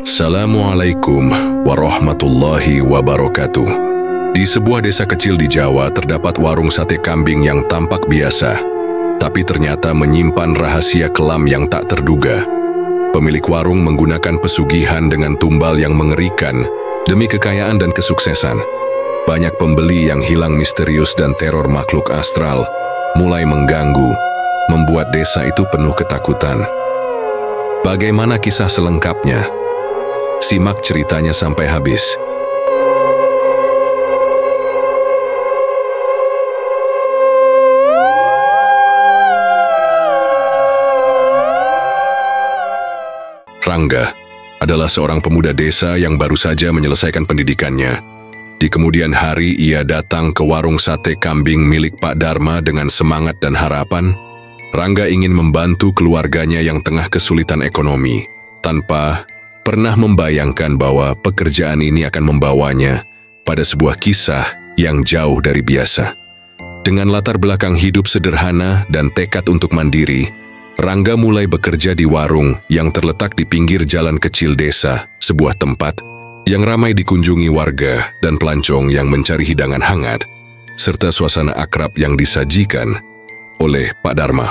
Assalamualaikum warahmatullahi wabarakatuh. Di sebuah desa kecil di Jawa terdapat warung sate kambing yang tampak biasa, tapi ternyata menyimpan rahasia kelam yang tak terduga. Pemilik warung menggunakan pesugihan dengan tumbal yang mengerikan demi kekayaan dan kesuksesan. Banyak pembeli yang hilang misterius dan teror makhluk astral mulai mengganggu, membuat desa itu penuh ketakutan. Bagaimana kisah selengkapnya? Simak ceritanya sampai habis. Rangga adalah seorang pemuda desa yang baru saja menyelesaikan pendidikannya. Di kemudian hari ia datang ke warung sate kambing milik Pak Dharma dengan semangat dan harapan. Rangga ingin membantu keluarganya yang tengah kesulitan ekonomi, tanpa pernah membayangkan bahwa pekerjaan ini akan membawanya pada sebuah kisah yang jauh dari biasa. Dengan latar belakang hidup sederhana dan tekad untuk mandiri, Rangga mulai bekerja di warung yang terletak di pinggir jalan kecil desa, sebuah tempat yang ramai dikunjungi warga dan pelancong yang mencari hidangan hangat, serta suasana akrab yang disajikan oleh Pak Dharma.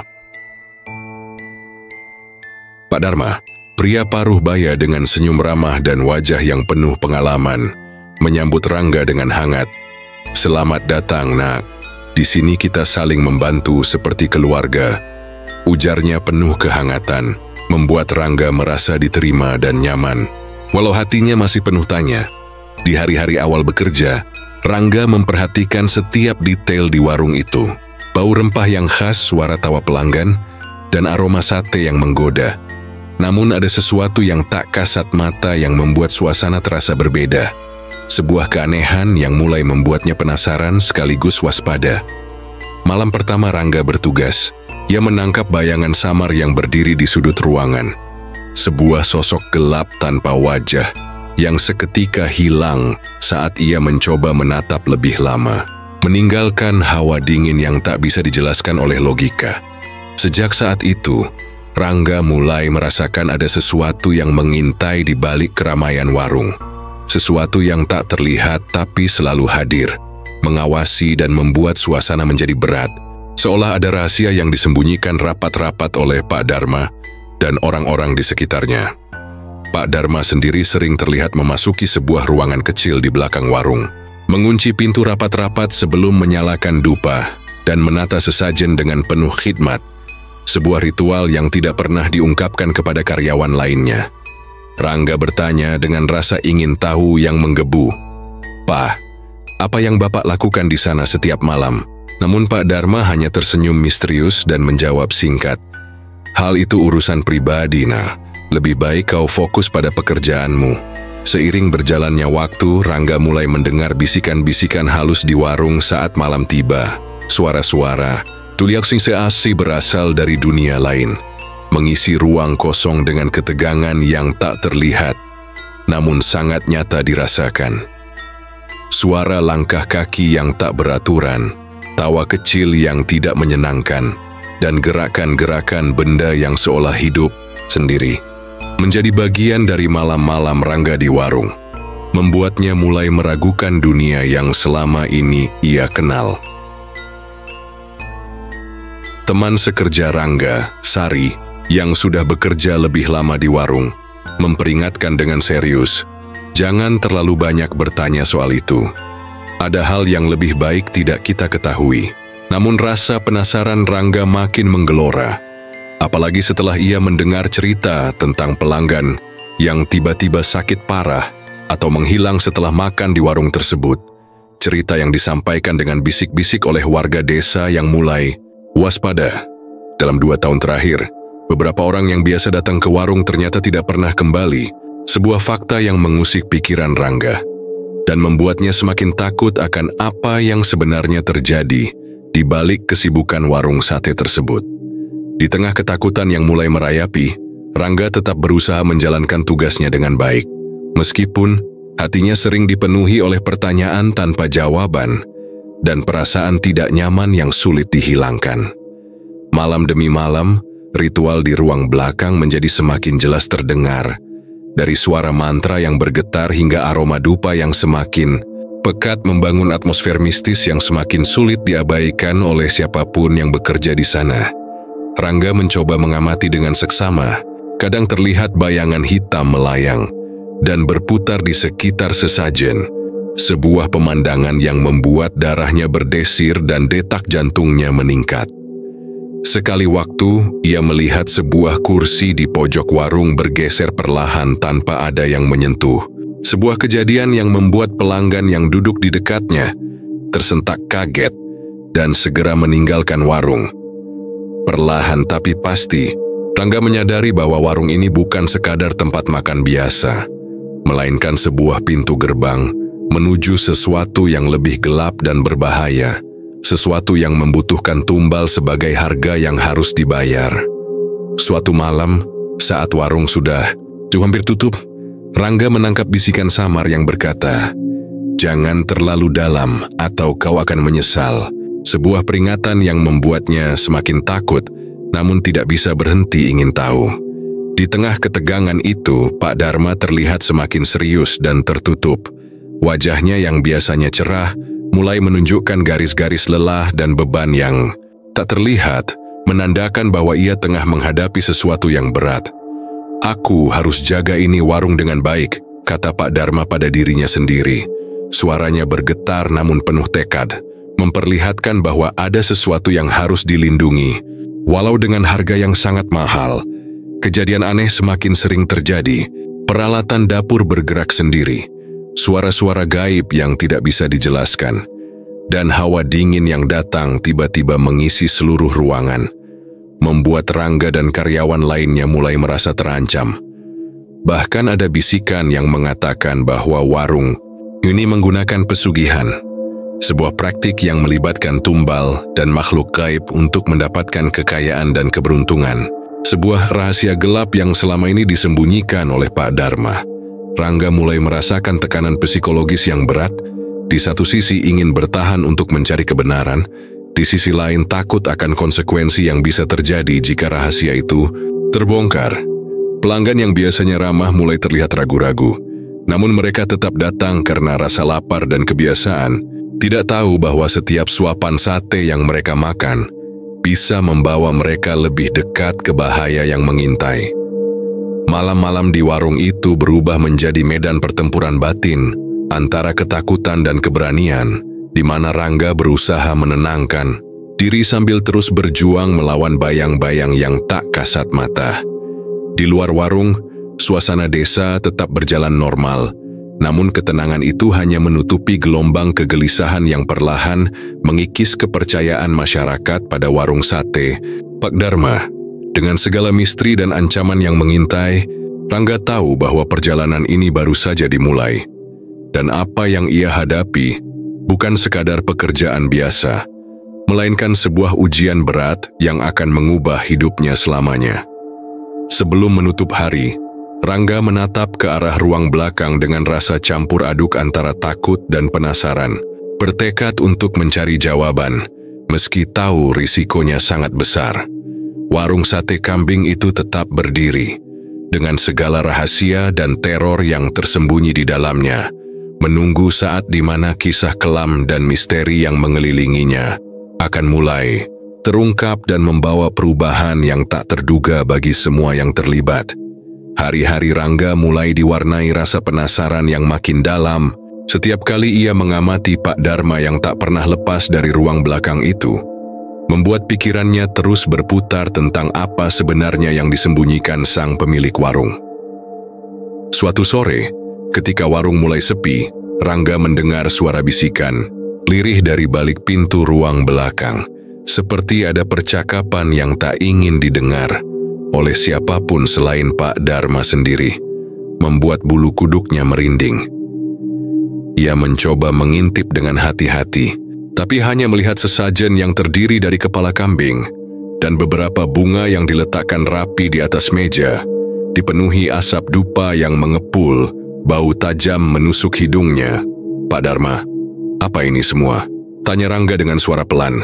Pak Dharma, pria paruh baya dengan senyum ramah dan wajah yang penuh pengalaman, menyambut Rangga dengan hangat. "Selamat datang, Nak. Di sini kita saling membantu seperti keluarga," ujarnya penuh kehangatan, membuat Rangga merasa diterima dan nyaman. Walau hatinya masih penuh tanya, di hari-hari awal bekerja, Rangga memperhatikan setiap detail di warung itu. Bau rempah yang khas, suara tawa pelanggan, dan aroma sate yang menggoda. Namun ada sesuatu yang tak kasat mata yang membuat suasana terasa berbeda. Sebuah keanehan yang mulai membuatnya penasaran sekaligus waspada. Malam pertama Rangga bertugas, ia menangkap bayangan samar yang berdiri di sudut ruangan. Sebuah sosok gelap tanpa wajah yang seketika hilang saat ia mencoba menatap lebih lama, meninggalkan hawa dingin yang tak bisa dijelaskan oleh logika. Sejak saat itu, Rangga mulai merasakan ada sesuatu yang mengintai di balik keramaian warung. Sesuatu yang tak terlihat tapi selalu hadir, mengawasi dan membuat suasana menjadi berat. Seolah ada rahasia yang disembunyikan rapat-rapat oleh Pak Dharma dan orang-orang di sekitarnya. Pak Dharma sendiri sering terlihat memasuki sebuah ruangan kecil di belakang warung, mengunci pintu rapat-rapat sebelum menyalakan dupa dan menata sesajen dengan penuh khidmat. Sebuah ritual yang tidak pernah diungkapkan kepada karyawan lainnya. Rangga bertanya dengan rasa ingin tahu yang menggebu, "Pak, apa yang Bapak lakukan di sana setiap malam?" Namun Pak Dharma hanya tersenyum misterius dan menjawab singkat, "Hal itu urusan pribadi, Nak. Lebih baik kau fokus pada pekerjaanmu." Seiring berjalannya waktu, Rangga mulai mendengar bisikan-bisikan halus di warung saat malam tiba. Suara-suara tuliak sing seasi berasal dari dunia lain, mengisi ruang kosong dengan ketegangan yang tak terlihat, namun sangat nyata dirasakan. Suara langkah kaki yang tak beraturan, tawa kecil yang tidak menyenangkan, dan gerakan-gerakan benda yang seolah hidup sendiri, menjadi bagian dari malam-malam Rangga di warung, membuatnya mulai meragukan dunia yang selama ini ia kenal. Teman sekerja Rangga, Sari, yang sudah bekerja lebih lama di warung, memperingatkan dengan serius, "Jangan terlalu banyak bertanya soal itu. Ada hal yang lebih baik tidak kita ketahui." Namun rasa penasaran Rangga makin menggelora, apalagi setelah ia mendengar cerita tentang pelanggan yang tiba-tiba sakit parah atau menghilang setelah makan di warung tersebut. Cerita yang disampaikan dengan bisik-bisik oleh warga desa yang mulai waspada. Dalam 2 tahun terakhir, beberapa orang yang biasa datang ke warung ternyata tidak pernah kembali. Sebuah fakta yang mengusik pikiran Rangga dan membuatnya semakin takut akan apa yang sebenarnya terjadi di balik kesibukan warung sate tersebut. Di tengah ketakutan yang mulai merayapi, Rangga tetap berusaha menjalankan tugasnya dengan baik. Meskipun hatinya sering dipenuhi oleh pertanyaan tanpa jawaban dan perasaan tidak nyaman yang sulit dihilangkan. Malam demi malam, ritual di ruang belakang menjadi semakin jelas terdengar, dari suara mantra yang bergetar hingga aroma dupa yang semakin pekat membangun atmosfer mistis yang semakin sulit diabaikan oleh siapapun yang bekerja di sana. Rangga mencoba mengamati dengan seksama. Kadang terlihat bayangan hitam melayang dan berputar di sekitar sesajen. Sebuah pemandangan yang membuat darahnya berdesir dan detak jantungnya meningkat. Sekali waktu, ia melihat sebuah kursi di pojok warung bergeser perlahan tanpa ada yang menyentuh. Sebuah kejadian yang membuat pelanggan yang duduk di dekatnya tersentak kaget dan segera meninggalkan warung. Perlahan tapi pasti, Rangga menyadari bahwa warung ini bukan sekadar tempat makan biasa, melainkan sebuah pintu gerbang menuju sesuatu yang lebih gelap dan berbahaya, sesuatu yang membutuhkan tumbal sebagai harga yang harus dibayar. Suatu malam, saat warung sudah hampir tutup, Rangga menangkap bisikan samar yang berkata, "Jangan terlalu dalam atau kau akan menyesal." Sebuah peringatan yang membuatnya semakin takut, namun tidak bisa berhenti ingin tahu. Di tengah ketegangan itu, Pak Dharma terlihat semakin serius dan tertutup. Wajahnya yang biasanya cerah, mulai menunjukkan garis-garis lelah dan beban yang tak terlihat, menandakan bahwa ia tengah menghadapi sesuatu yang berat. "Aku harus jaga ini warung dengan baik," kata Pak Dharma pada dirinya sendiri. Suaranya bergetar namun penuh tekad, memperlihatkan bahwa ada sesuatu yang harus dilindungi. Walau dengan harga yang sangat mahal, kejadian aneh semakin sering terjadi. Peralatan dapur bergerak sendiri, suara-suara gaib yang tidak bisa dijelaskan, dan hawa dingin yang datang tiba-tiba mengisi seluruh ruangan, membuat Rangga dan karyawan lainnya mulai merasa terancam. Bahkan ada bisikan yang mengatakan bahwa warung ini menggunakan pesugihan, sebuah praktik yang melibatkan tumbal dan makhluk gaib untuk mendapatkan kekayaan dan keberuntungan. Sebuah rahasia gelap yang selama ini disembunyikan oleh Pak Dharma. Rangga mulai merasakan tekanan psikologis yang berat. Di satu sisi ingin bertahan untuk mencari kebenaran, di sisi lain takut akan konsekuensi yang bisa terjadi jika rahasia itu terbongkar. Pelanggan yang biasanya ramah mulai terlihat ragu-ragu, namun mereka tetap datang karena rasa lapar dan kebiasaan. Tidak tahu bahwa setiap suapan sate yang mereka makan bisa membawa mereka lebih dekat ke bahaya yang mengintai. Malam-malam di warung itu berubah menjadi medan pertempuran batin antara ketakutan dan keberanian, di mana Rangga berusaha menenangkan diri sambil terus berjuang melawan bayang-bayang yang tak kasat mata. Di luar warung, suasana desa tetap berjalan normal. Namun ketenangan itu hanya menutupi gelombang kegelisahan yang perlahan mengikis kepercayaan masyarakat pada warung sate Pak Dharma. Dengan segala misteri dan ancaman yang mengintai, Rangga tahu bahwa perjalanan ini baru saja dimulai. Dan apa yang ia hadapi bukan sekadar pekerjaan biasa, melainkan sebuah ujian berat yang akan mengubah hidupnya selamanya. Sebelum menutup hari, Rangga menatap ke arah ruang belakang dengan rasa campur aduk antara takut dan penasaran, bertekad untuk mencari jawaban, meski tahu risikonya sangat besar. Warung sate kambing itu tetap berdiri, dengan segala rahasia dan teror yang tersembunyi di dalamnya, menunggu saat di mana kisah kelam dan misteri yang mengelilinginya akan mulai terungkap dan membawa perubahan yang tak terduga bagi semua yang terlibat. Hari-hari Rangga mulai diwarnai rasa penasaran yang makin dalam. Setiap kali ia mengamati Pak Dharma yang tak pernah lepas dari ruang belakang itu, membuat pikirannya terus berputar tentang apa sebenarnya yang disembunyikan sang pemilik warung. Suatu sore, ketika warung mulai sepi, Rangga mendengar suara bisikan, lirih dari balik pintu ruang belakang, seperti ada percakapan yang tak ingin didengar oleh siapapun selain Pak Dharma sendiri, membuat bulu kuduknya merinding. Ia mencoba mengintip dengan hati-hati, tapi hanya melihat sesajen yang terdiri dari kepala kambing dan beberapa bunga yang diletakkan rapi di atas meja, dipenuhi asap dupa yang mengepul, bau tajam menusuk hidungnya. "Pak Dharma, apa ini semua?" tanya Rangga dengan suara pelan.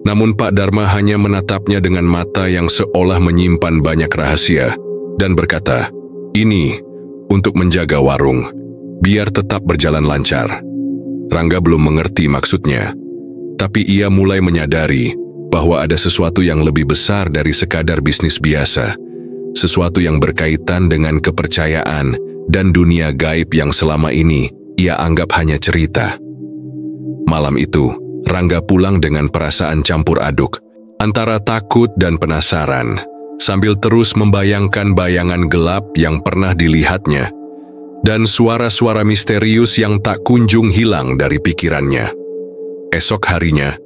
Namun Pak Dharma hanya menatapnya dengan mata yang seolah menyimpan banyak rahasia dan berkata, "Ini untuk menjaga warung, biar tetap berjalan lancar. Rangga belum mengerti maksudnya, tapi ia mulai menyadari bahwa ada sesuatu yang lebih besar dari sekadar bisnis biasa, sesuatu yang berkaitan dengan kepercayaan dan dunia gaib yang selama ini ia anggap hanya cerita. Malam itu, Rangga pulang dengan perasaan campur aduk, antara takut dan penasaran, sambil terus membayangkan bayangan gelap yang pernah dilihatnya, dan suara-suara misterius yang tak kunjung hilang dari pikirannya. Esok harinya,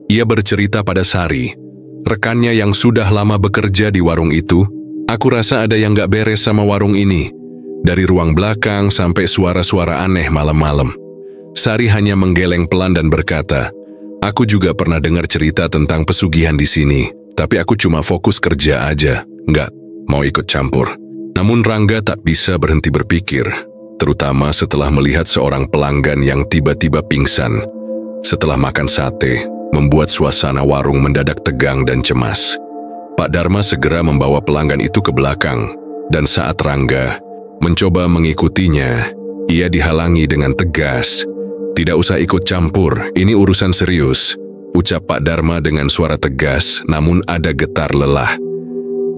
ia bercerita pada Sari, rekannya yang sudah lama bekerja di warung itu. "Aku rasa ada yang gak beres sama warung ini. Dari ruang belakang sampai suara-suara aneh malam-malam." Sari hanya menggeleng pelan dan berkata, "Aku juga pernah dengar cerita tentang pesugihan di sini, tapi aku cuma fokus kerja aja, nggak mau ikut campur." Namun Rangga tak bisa berhenti berpikir, terutama setelah melihat seorang pelanggan yang tiba-tiba pingsan setelah makan sate, membuat suasana warung mendadak tegang dan cemas. Pak Dharma segera membawa pelanggan itu ke belakang, dan saat Rangga mencoba mengikutinya, ia dihalangi dengan tegas. "Tidak usah ikut campur, ini urusan serius," ucap Pak Dharma dengan suara tegas namun ada getar lelah.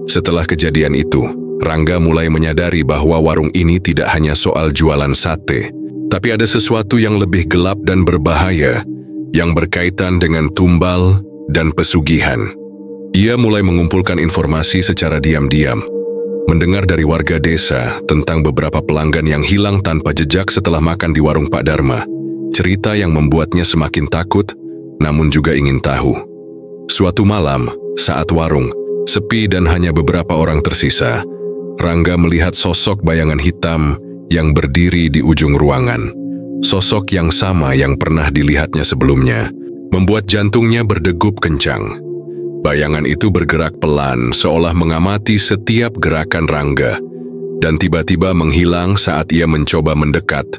Setelah kejadian itu, Rangga mulai menyadari bahwa warung ini tidak hanya soal jualan sate, tapi ada sesuatu yang lebih gelap dan berbahaya yang berkaitan dengan tumbal dan pesugihan. Ia mulai mengumpulkan informasi secara diam-diam, mendengar dari warga desa tentang beberapa pelanggan yang hilang tanpa jejak setelah makan di warung Pak Dharma. Cerita yang membuatnya semakin takut, namun juga ingin tahu. Suatu malam, saat warung sepi dan hanya beberapa orang tersisa, Rangga melihat sosok bayangan hitam yang berdiri di ujung ruangan. Sosok yang sama yang pernah dilihatnya sebelumnya, membuat jantungnya berdegup kencang. Bayangan itu bergerak pelan, seolah mengamati setiap gerakan Rangga, dan tiba-tiba menghilang saat ia mencoba mendekat,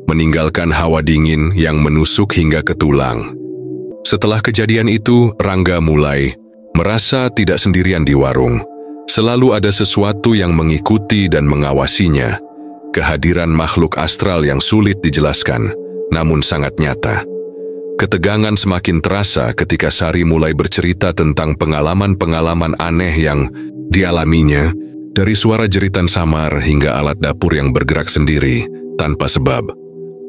meninggalkan hawa dingin yang menusuk hingga ke tulang. Setelah kejadian itu, Rangga mulai merasa tidak sendirian di warung. Selalu ada sesuatu yang mengikuti dan mengawasinya. Kehadiran makhluk astral yang sulit dijelaskan, namun sangat nyata. Ketegangan semakin terasa ketika Sari mulai bercerita tentang pengalaman-pengalaman aneh yang dialaminya, dari suara jeritan samar hingga alat dapur yang bergerak sendiri tanpa sebab.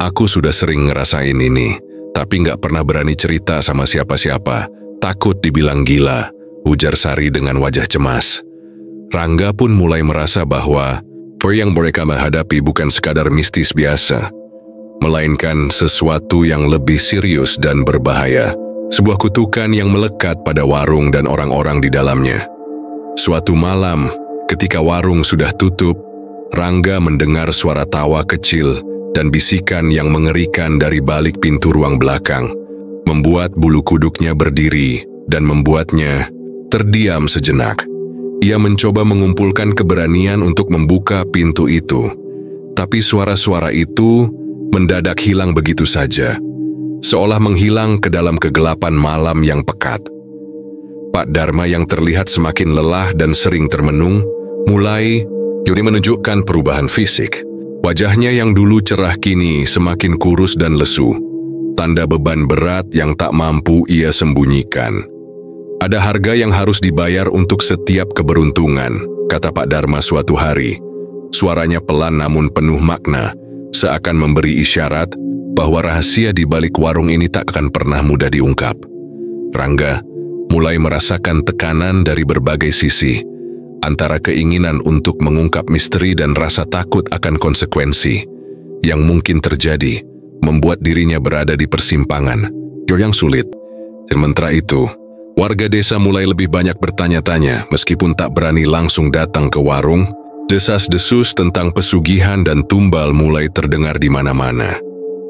"Aku sudah sering ngerasain ini, tapi nggak pernah berani cerita sama siapa-siapa, takut dibilang gila," ujar Sari dengan wajah cemas. Rangga pun mulai merasa bahwa apa yang mereka menghadapi bukan sekadar mistis biasa, melainkan sesuatu yang lebih serius dan berbahaya, sebuah kutukan yang melekat pada warung dan orang-orang di dalamnya. Suatu malam, ketika warung sudah tutup, Rangga mendengar suara tawa kecil dan bisikan yang mengerikan dari balik pintu ruang belakang, membuat bulu kuduknya berdiri dan membuatnya terdiam sejenak. Ia mencoba mengumpulkan keberanian untuk membuka pintu itu, tapi suara-suara itu mendadak hilang begitu saja, seolah menghilang ke dalam kegelapan malam yang pekat. Pak Dharma yang terlihat semakin lelah dan sering termenung, mulai menunjukkan perubahan fisik. Wajahnya yang dulu cerah kini semakin kurus dan lesu, tanda beban berat yang tak mampu ia sembunyikan. "Ada harga yang harus dibayar untuk setiap keberuntungan," kata Pak Dharma suatu hari. Suaranya pelan namun penuh makna, seakan memberi isyarat bahwa rahasia di balik warung ini tak akan pernah mudah diungkap. Rangga mulai merasakan tekanan dari berbagai sisi, antara keinginan untuk mengungkap misteri dan rasa takut akan konsekuensi yang mungkin terjadi, membuat dirinya berada di persimpangan yang sulit. Sementara itu, warga desa mulai lebih banyak bertanya-tanya meskipun tak berani langsung datang ke warung. Desas-desus tentang pesugihan dan tumbal mulai terdengar di mana-mana.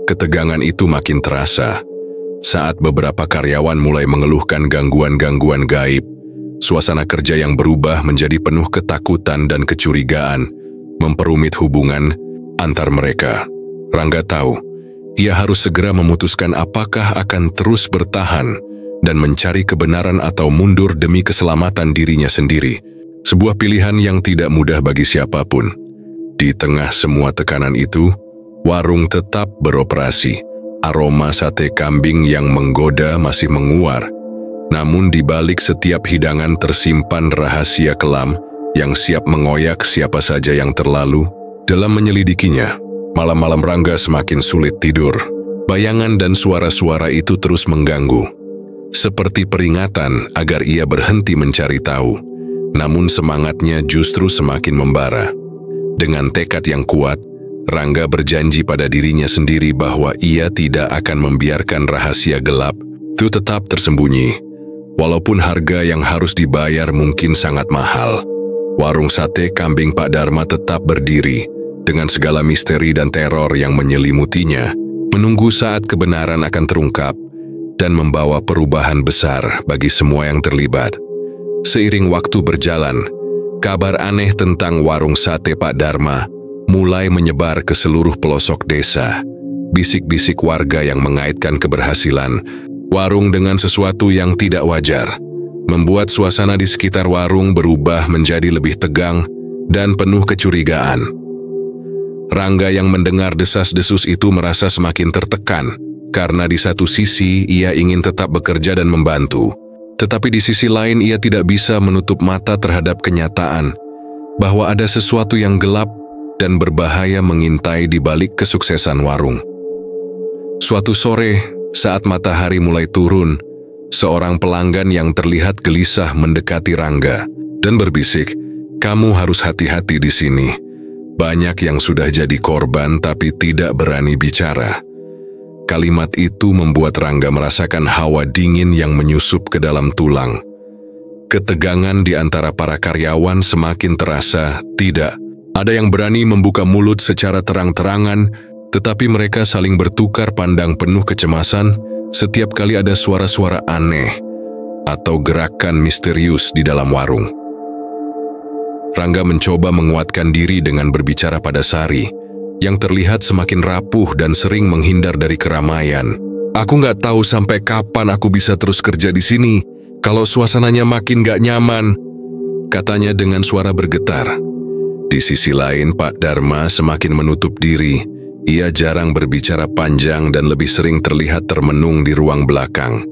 Ketegangan itu makin terasa saat beberapa karyawan mulai mengeluhkan gangguan-gangguan gaib. Suasana kerja yang berubah menjadi penuh ketakutan dan kecurigaan, memperumit hubungan antar mereka. Rangga tahu, ia harus segera memutuskan apakah akan terus bertahan dan mencari kebenaran atau mundur demi keselamatan dirinya sendiri. Sebuah pilihan yang tidak mudah bagi siapapun. Di tengah semua tekanan itu, warung tetap beroperasi. Aroma sate kambing yang menggoda masih menguar. Namun di balik setiap hidangan tersimpan rahasia kelam yang siap mengoyak siapa saja yang terlalu. Dalam menyelidikinya, malam-malam Rangga semakin sulit tidur. Bayangan dan suara-suara itu terus mengganggu, seperti peringatan agar ia berhenti mencari tahu. Namun semangatnya justru semakin membara. Dengan tekad yang kuat, Rangga berjanji pada dirinya sendiri bahwa ia tidak akan membiarkan rahasia gelap itu tetap tersembunyi. Walaupun harga yang harus dibayar mungkin sangat mahal, warung sate kambing Pak Dharma tetap berdiri dengan segala misteri dan teror yang menyelimutinya, menunggu saat kebenaran akan terungkap dan membawa perubahan besar bagi semua yang terlibat. Seiring waktu berjalan, kabar aneh tentang warung sate Pak Dharma mulai menyebar ke seluruh pelosok desa. Bisik-bisik warga yang mengaitkan keberhasilan warung dengan sesuatu yang tidak wajar membuat suasana di sekitar warung berubah menjadi lebih tegang dan penuh kecurigaan. Rangga yang mendengar desas-desus itu merasa semakin tertekan, karena di satu sisi ia ingin tetap bekerja dan membantu, tetapi di sisi lain ia tidak bisa menutup mata terhadap kenyataan bahwa ada sesuatu yang gelap dan berbahaya mengintai di balik kesuksesan warung. Suatu sore, saat matahari mulai turun, seorang pelanggan yang terlihat gelisah mendekati Rangga dan berbisik, "Kamu harus hati-hati di sini. Banyak yang sudah jadi korban tapi tidak berani bicara." Kalimat itu membuat Rangga merasakan hawa dingin yang menyusup ke dalam tulang. Ketegangan di antara para karyawan semakin terasa. Tidak ada yang berani membuka mulut secara terang-terangan, tetapi mereka saling bertukar pandang penuh kecemasan setiap kali ada suara-suara aneh atau gerakan misterius di dalam warung. Rangga mencoba menguatkan diri dengan berbicara pada Sari, yang terlihat semakin rapuh dan sering menghindar dari keramaian. "Aku nggak tahu sampai kapan aku bisa terus kerja di sini, kalau suasananya makin nggak nyaman," katanya dengan suara bergetar. Di sisi lain, Pak Dharma semakin menutup diri. Ia jarang berbicara panjang dan lebih sering terlihat termenung di ruang belakang,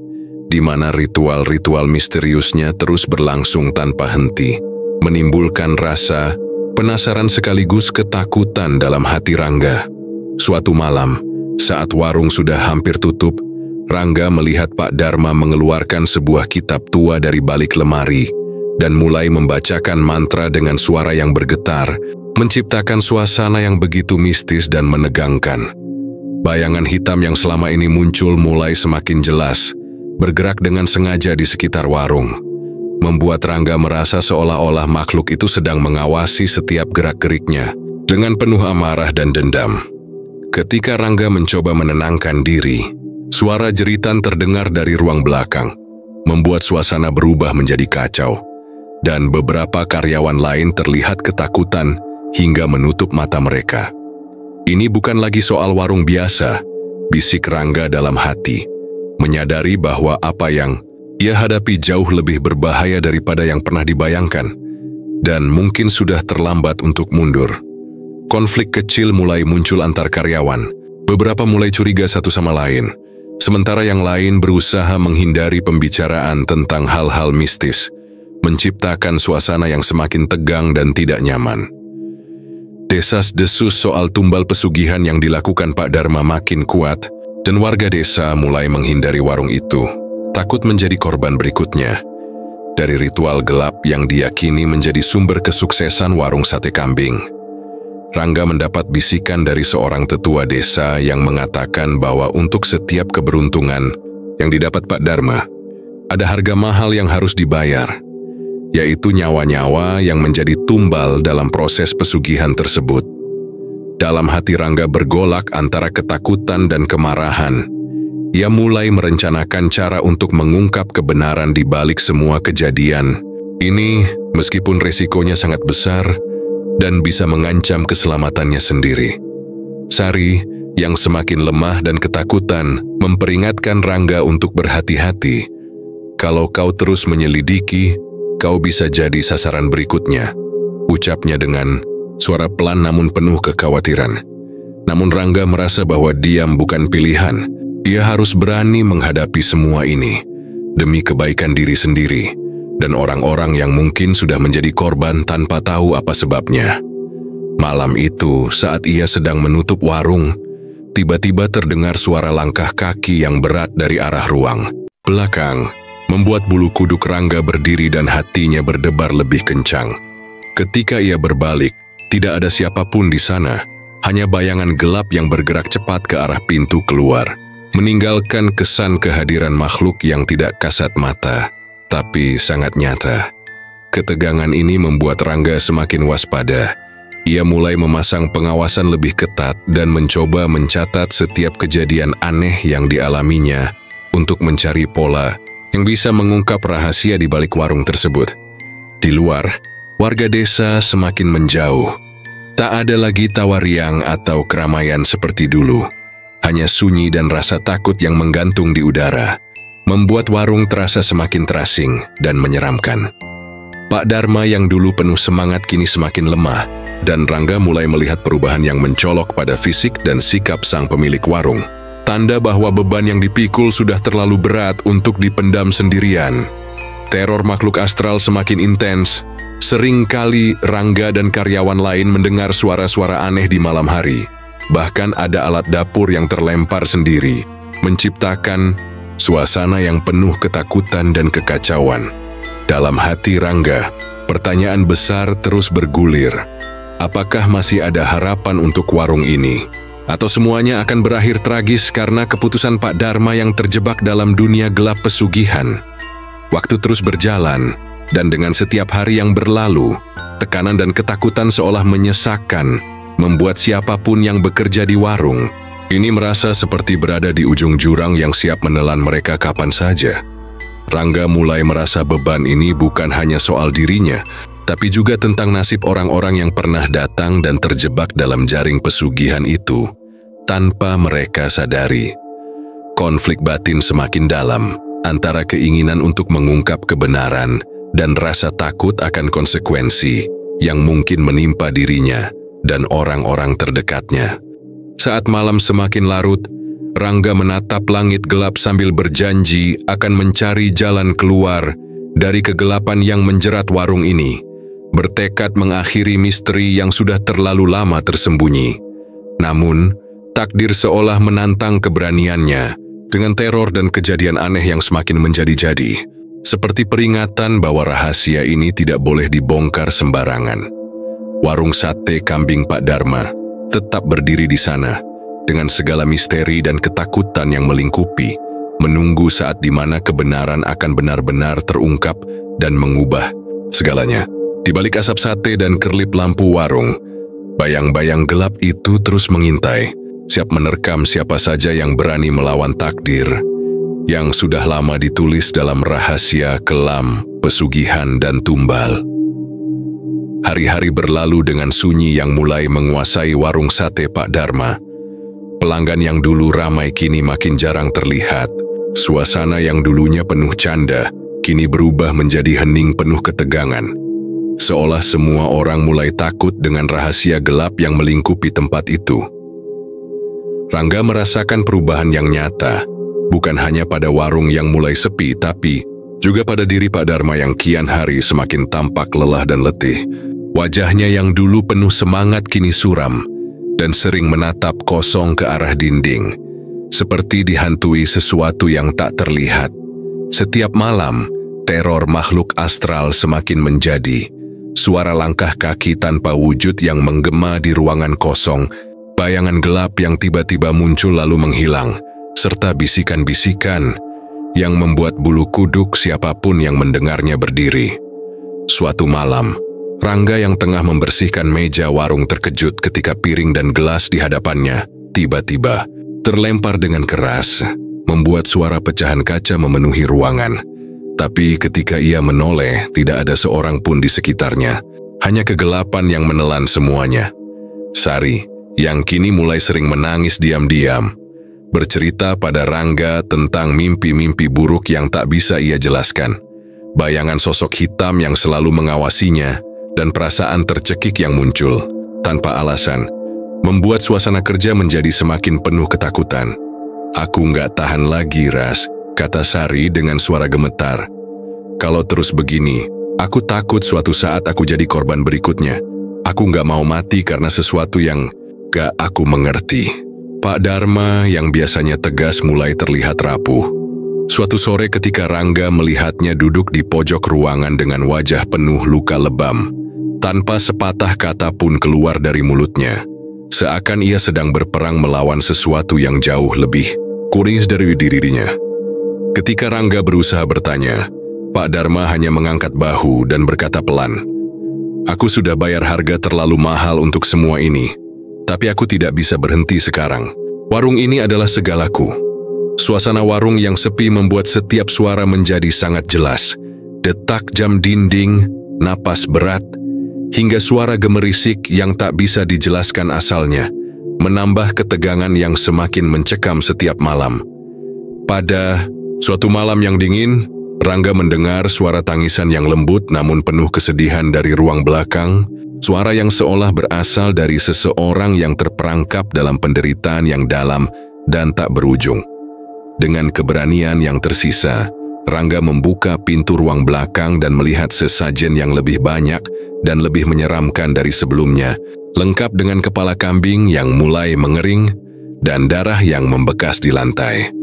di mana ritual-ritual misteriusnya terus berlangsung tanpa henti, menimbulkan rasa penasaran sekaligus ketakutan dalam hati Rangga. Suatu malam, saat warung sudah hampir tutup, Rangga melihat Pak Dharma mengeluarkan sebuah kitab tua dari balik lemari dan mulai membacakan mantra dengan suara yang bergetar, menciptakan suasana yang begitu mistis dan menegangkan. Bayangan hitam yang selama ini muncul mulai semakin jelas, bergerak dengan sengaja di sekitar warung, membuat Rangga merasa seolah-olah makhluk itu sedang mengawasi setiap gerak-geriknya dengan penuh amarah dan dendam. Ketika Rangga mencoba menenangkan diri, suara jeritan terdengar dari ruang belakang, membuat suasana berubah menjadi kacau, dan beberapa karyawan lain terlihat ketakutan hingga menutup mata mereka. "Ini bukan lagi soal warung biasa," bisik Rangga dalam hati, menyadari bahwa apa yang ia hadapi jauh lebih berbahaya daripada yang pernah dibayangkan, dan mungkin sudah terlambat untuk mundur. Konflik kecil mulai muncul antar karyawan. Beberapa mulai curiga satu sama lain, sementara yang lain berusaha menghindari pembicaraan tentang hal-hal mistis, menciptakan suasana yang semakin tegang dan tidak nyaman. Desas-desus soal tumbal pesugihan yang dilakukan Pak Dharma makin kuat, dan warga desa mulai menghindari warung itu, takut menjadi korban berikutnya dari ritual gelap yang diyakini menjadi sumber kesuksesan warung sate kambing. Rangga mendapat bisikan dari seorang tetua desa yang mengatakan bahwa untuk setiap keberuntungan yang didapat Pak Dharma, ada harga mahal yang harus dibayar, yaitu nyawa-nyawa yang menjadi tumbal dalam proses pesugihan tersebut. Dalam hati Rangga bergolak antara ketakutan dan kemarahan. Ia mulai merencanakan cara untuk mengungkap kebenaran di balik semua kejadian ini, meskipun resikonya sangat besar dan bisa mengancam keselamatannya sendiri. Sari, yang semakin lemah dan ketakutan, memperingatkan Rangga untuk berhati-hati. "Kalau kau terus menyelidiki, kau bisa jadi sasaran berikutnya," ucapnya dengan Suara pelan namun penuh kekhawatiran. Namun Rangga merasa bahwa diam bukan pilihan. Ia harus berani menghadapi semua ini demi kebaikan diri sendiri dan orang-orang yang mungkin sudah menjadi korban tanpa tahu apa sebabnya. Malam itu, saat ia sedang menutup warung, tiba-tiba terdengar suara langkah kaki yang berat dari arah ruang belakang, membuat bulu kuduk Rangga berdiri dan hatinya berdebar lebih kencang. Ketika ia berbalik, tidak ada siapapun di sana, hanya bayangan gelap yang bergerak cepat ke arah pintu keluar, meninggalkan kesan kehadiran makhluk yang tidak kasat mata, tapi sangat nyata. Ketegangan ini membuat Rangga semakin waspada. Ia mulai memasang pengawasan lebih ketat dan mencoba mencatat setiap kejadian aneh yang dialaminya untuk mencari pola yang bisa mengungkap rahasia di balik warung tersebut. Di luar, warga desa semakin menjauh. Tak ada lagi tawa riang atau keramaian seperti dulu. Hanya sunyi dan rasa takut yang menggantung di udara, membuat warung terasa semakin terasing dan menyeramkan. Pak Dharma yang dulu penuh semangat kini semakin lemah, dan Rangga mulai melihat perubahan yang mencolok pada fisik dan sikap sang pemilik warung. Tanda bahwa beban yang dipikul sudah terlalu berat untuk dipendam sendirian. Teror makhluk astral semakin intens. Sering kali Rangga dan karyawan lain mendengar suara-suara aneh di malam hari. Bahkan ada alat dapur yang terlempar sendiri, menciptakan suasana yang penuh ketakutan dan kekacauan. Dalam hati Rangga, pertanyaan besar terus bergulir. Apakah masih ada harapan untuk warung ini? Atau semuanya akan berakhir tragis karena keputusan Pak Dharma yang terjebak dalam dunia gelap pesugihan? Waktu terus berjalan, dan dengan setiap hari yang berlalu, tekanan dan ketakutan seolah menyesakkan, membuat siapapun yang bekerja di warung ini merasa seperti berada di ujung jurang yang siap menelan mereka kapan saja. Rangga mulai merasa beban ini bukan hanya soal dirinya, tapi juga tentang nasib orang-orang yang pernah datang dan terjebak dalam jaring pesugihan itu, tanpa mereka sadari. Konflik batin semakin dalam, antara keinginan untuk mengungkap kebenaran dan rasa takut akan konsekuensi yang mungkin menimpa dirinya dan orang-orang terdekatnya. Saat malam semakin larut, Rangga menatap langit gelap sambil berjanji akan mencari jalan keluar dari kegelapan yang menjerat warung ini, bertekad mengakhiri misteri yang sudah terlalu lama tersembunyi. Namun, takdir seolah menantang keberaniannya dengan teror dan kejadian aneh yang semakin menjadi-jadi, seperti peringatan bahwa rahasia ini tidak boleh dibongkar sembarangan. Warung sate kambing Pak Dharma tetap berdiri di sana, dengan segala misteri dan ketakutan yang melingkupi, menunggu saat di mana kebenaran akan benar-benar terungkap dan mengubah segalanya. Di balik asap sate dan kerlip lampu warung, bayang-bayang gelap itu terus mengintai, siap menerkam siapa saja yang berani melawan takdir yang sudah lama ditulis dalam rahasia kelam, pesugihan, dan tumbal. Hari-hari berlalu dengan sunyi yang mulai menguasai warung sate Pak Dharma. Pelanggan yang dulu ramai kini makin jarang terlihat. Suasana yang dulunya penuh canda, kini berubah menjadi hening penuh ketegangan. Seolah semua orang mulai takut dengan rahasia gelap yang melingkupi tempat itu. Rangga merasakan perubahan yang nyata, bukan hanya pada warung yang mulai sepi, tapi juga pada diri Pak Dharma yang kian hari semakin tampak lelah dan letih. Wajahnya yang dulu penuh semangat kini suram, dan sering menatap kosong ke arah dinding, seperti dihantui sesuatu yang tak terlihat. Setiap malam, teror makhluk astral semakin menjadi. Suara langkah kaki tanpa wujud yang menggema di ruangan kosong, bayangan gelap yang tiba-tiba muncul lalu menghilang, serta bisikan-bisikan yang membuat bulu kuduk siapapun yang mendengarnya berdiri. Suatu malam, Rangga yang tengah membersihkan meja warung terkejut ketika piring dan gelas di hadapannya tiba-tiba terlempar dengan keras, membuat suara pecahan kaca memenuhi ruangan. Tapi ketika ia menoleh, tidak ada seorang pun di sekitarnya, hanya kegelapan yang menelan semuanya. Sari, yang kini mulai sering menangis diam-diam, bercerita pada Rangga tentang mimpi-mimpi buruk yang tak bisa ia jelaskan, bayangan sosok hitam yang selalu mengawasinya, dan perasaan tercekik yang muncul tanpa alasan, membuat suasana kerja menjadi semakin penuh ketakutan. "Aku nggak tahan lagi, Ras," kata Sari dengan suara gemetar. "Kalau terus begini, aku takut suatu saat aku jadi korban berikutnya. Aku nggak mau mati karena sesuatu yang gak aku mengerti." Pak Dharma yang biasanya tegas mulai terlihat rapuh. Suatu sore ketika Rangga melihatnya duduk di pojok ruangan dengan wajah penuh luka lebam, tanpa sepatah kata pun keluar dari mulutnya, seakan ia sedang berperang melawan sesuatu yang jauh lebih kuris dari dirinya. Ketika Rangga berusaha bertanya, Pak Dharma hanya mengangkat bahu dan berkata pelan, "Aku sudah bayar harga terlalu mahal untuk semua ini. Tapi aku tidak bisa berhenti sekarang. Warung ini adalah segalaku." Suasana warung yang sepi membuat setiap suara menjadi sangat jelas. Detak jam dinding, napas berat, hingga suara gemerisik yang tak bisa dijelaskan asalnya, menambah ketegangan yang semakin mencekam setiap malam. Pada suatu malam yang dingin, Rangga mendengar suara tangisan yang lembut namun penuh kesedihan dari ruang belakang. Suara yang seolah berasal dari seseorang yang terperangkap dalam penderitaan yang dalam dan tak berujung. Dengan keberanian yang tersisa, Rangga membuka pintu ruang belakang dan melihat sesajen yang lebih banyak dan lebih menyeramkan dari sebelumnya, lengkap dengan kepala kambing yang mulai mengering dan darah yang membekas di lantai.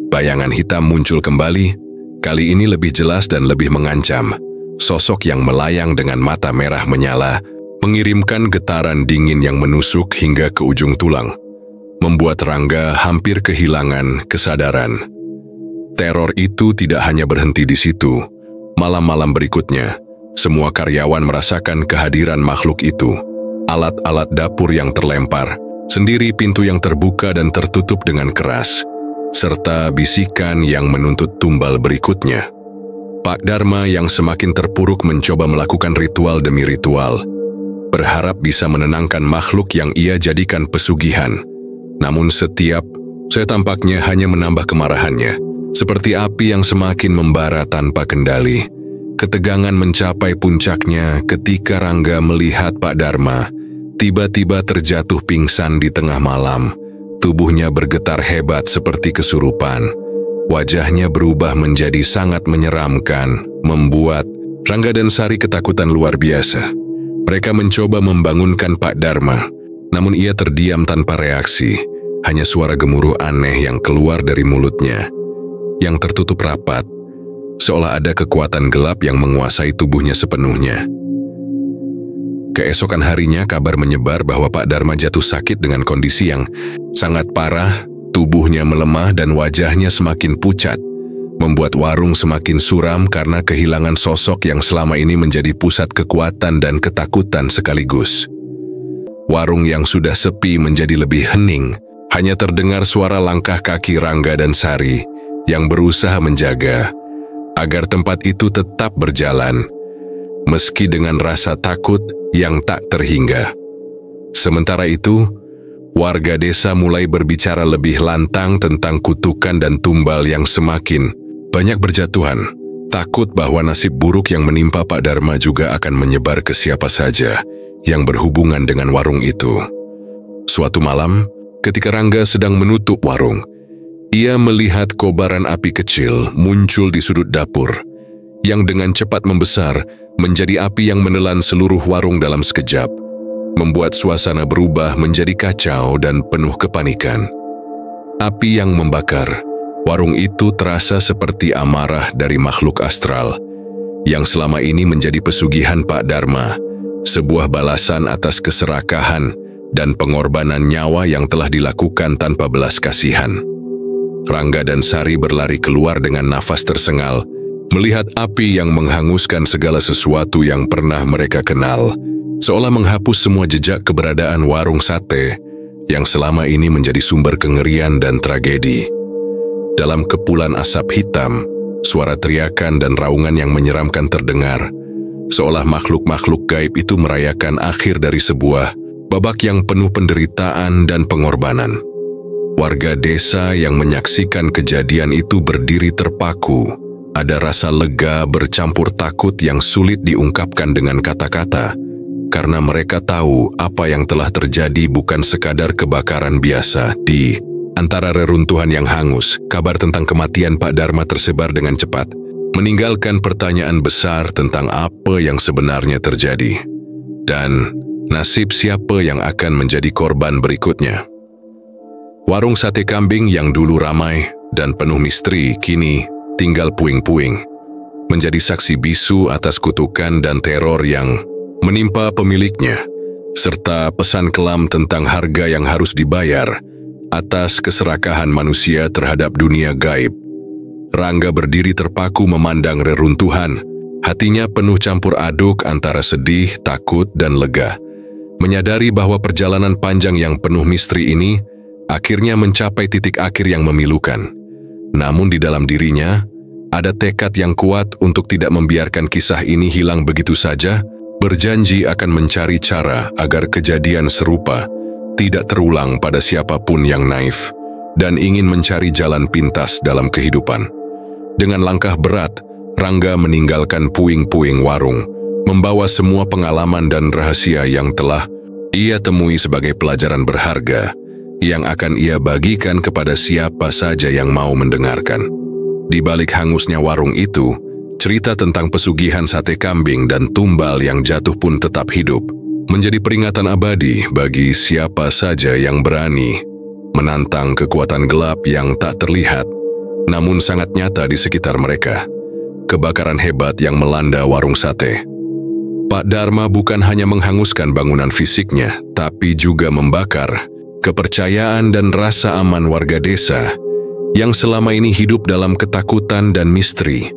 Bayangan hitam muncul kembali, kali ini lebih jelas dan lebih mengancam. Sosok yang melayang dengan mata merah menyala, mengirimkan getaran dingin yang menusuk hingga ke ujung tulang, membuat Rangga hampir kehilangan kesadaran. Teror itu tidak hanya berhenti di situ. Malam-malam berikutnya, semua karyawan merasakan kehadiran makhluk itu. Alat-alat dapur yang terlempar, sendiri pintu yang terbuka dan tertutup dengan keras, serta bisikan yang menuntut tumbal berikutnya. Pak Dharma yang semakin terpuruk mencoba melakukan ritual demi ritual, berharap bisa menenangkan makhluk yang ia jadikan pesugihan. Namun saya tampaknya hanya menambah kemarahannya, seperti api yang semakin membara tanpa kendali. Ketegangan mencapai puncaknya ketika Rangga melihat Pak Dharma tiba-tiba terjatuh pingsan di tengah malam. Tubuhnya bergetar hebat seperti kesurupan. Wajahnya berubah menjadi sangat menyeramkan, membuat Rangga dan Sari ketakutan luar biasa. Mereka mencoba membangunkan Pak Dharma, namun ia terdiam tanpa reaksi. Hanya suara gemuruh aneh yang keluar dari mulutnya, yang tertutup rapat, seolah ada kekuatan gelap yang menguasai tubuhnya sepenuhnya. Keesokan harinya kabar menyebar bahwa Pak Dharma jatuh sakit dengan kondisi yang sangat parah. Tubuhnya melemah dan wajahnya semakin pucat, membuat warung semakin suram karena kehilangan sosok yang selama ini menjadi pusat kekuatan dan ketakutan sekaligus. Warung yang sudah sepi menjadi lebih hening, hanya terdengar suara langkah kaki Rangga dan Sari yang berusaha menjaga agar tempat itu tetap berjalan, meski dengan rasa takut yang tak terhingga. Sementara itu, warga desa mulai berbicara lebih lantang tentang kutukan dan tumbal yang semakin banyak berjatuhan. Takut bahwa nasib buruk yang menimpa Pak Dharma juga akan menyebar ke siapa saja yang berhubungan dengan warung itu. Suatu malam, ketika Rangga sedang menutup warung, ia melihat kobaran api kecil muncul di sudut dapur, yang dengan cepat membesar menjadi api yang menelan seluruh warung dalam sekejap, membuat suasana berubah menjadi kacau dan penuh kepanikan. Api yang membakar warung itu terasa seperti amarah dari makhluk astral yang selama ini menjadi pesugihan Pak Dharma, sebuah balasan atas keserakahan dan pengorbanan nyawa yang telah dilakukan tanpa belas kasihan. Rangga dan Sari berlari keluar dengan nafas tersengal, melihat api yang menghanguskan segala sesuatu yang pernah mereka kenal, seolah menghapus semua jejak keberadaan warung sate yang selama ini menjadi sumber kengerian dan tragedi. Dalam kepulan asap hitam, suara teriakan dan raungan yang menyeramkan terdengar, seolah makhluk-makhluk gaib itu merayakan akhir dari sebuah babak yang penuh penderitaan dan pengorbanan. Warga desa yang menyaksikan kejadian itu berdiri terpaku. Ada rasa lega bercampur takut yang sulit diungkapkan dengan kata-kata, karena mereka tahu apa yang telah terjadi bukan sekadar kebakaran biasa. Di antara reruntuhan yang hangus, kabar tentang kematian Pak Dharma tersebar dengan cepat, meninggalkan pertanyaan besar tentang apa yang sebenarnya terjadi dan nasib siapa yang akan menjadi korban berikutnya. Warung sate kambing yang dulu ramai dan penuh misteri kini tinggal puing-puing, menjadi saksi bisu atas kutukan dan teror yang menimpa pemiliknya, serta pesan kelam tentang harga yang harus dibayar atas keserakahan manusia terhadap dunia gaib. Rangga berdiri terpaku memandang reruntuhan, hatinya penuh campur aduk antara sedih, takut, dan lega. Menyadari bahwa perjalanan panjang yang penuh misteri ini akhirnya mencapai titik akhir yang memilukan. Namun di dalam dirinya, ada tekad yang kuat untuk tidak membiarkan kisah ini hilang begitu saja, berjanji akan mencari cara agar kejadian serupa tidak terulang pada siapapun yang naif dan ingin mencari jalan pintas dalam kehidupan. Dengan langkah berat, Rangga meninggalkan puing-puing warung, membawa semua pengalaman dan rahasia yang telah ia temui sebagai pelajaran berharga yang akan ia bagikan kepada siapa saja yang mau mendengarkan. Di balik hangusnya warung itu, cerita tentang pesugihan sate kambing dan tumbal yang jatuh pun tetap hidup, menjadi peringatan abadi bagi siapa saja yang berani menantang kekuatan gelap yang tak terlihat, namun sangat nyata di sekitar mereka. Kebakaran hebat yang melanda warung sate Pak Dharma bukan hanya menghanguskan bangunan fisiknya, tapi juga membakar kepercayaan dan rasa aman warga desa yang selama ini hidup dalam ketakutan dan misteri,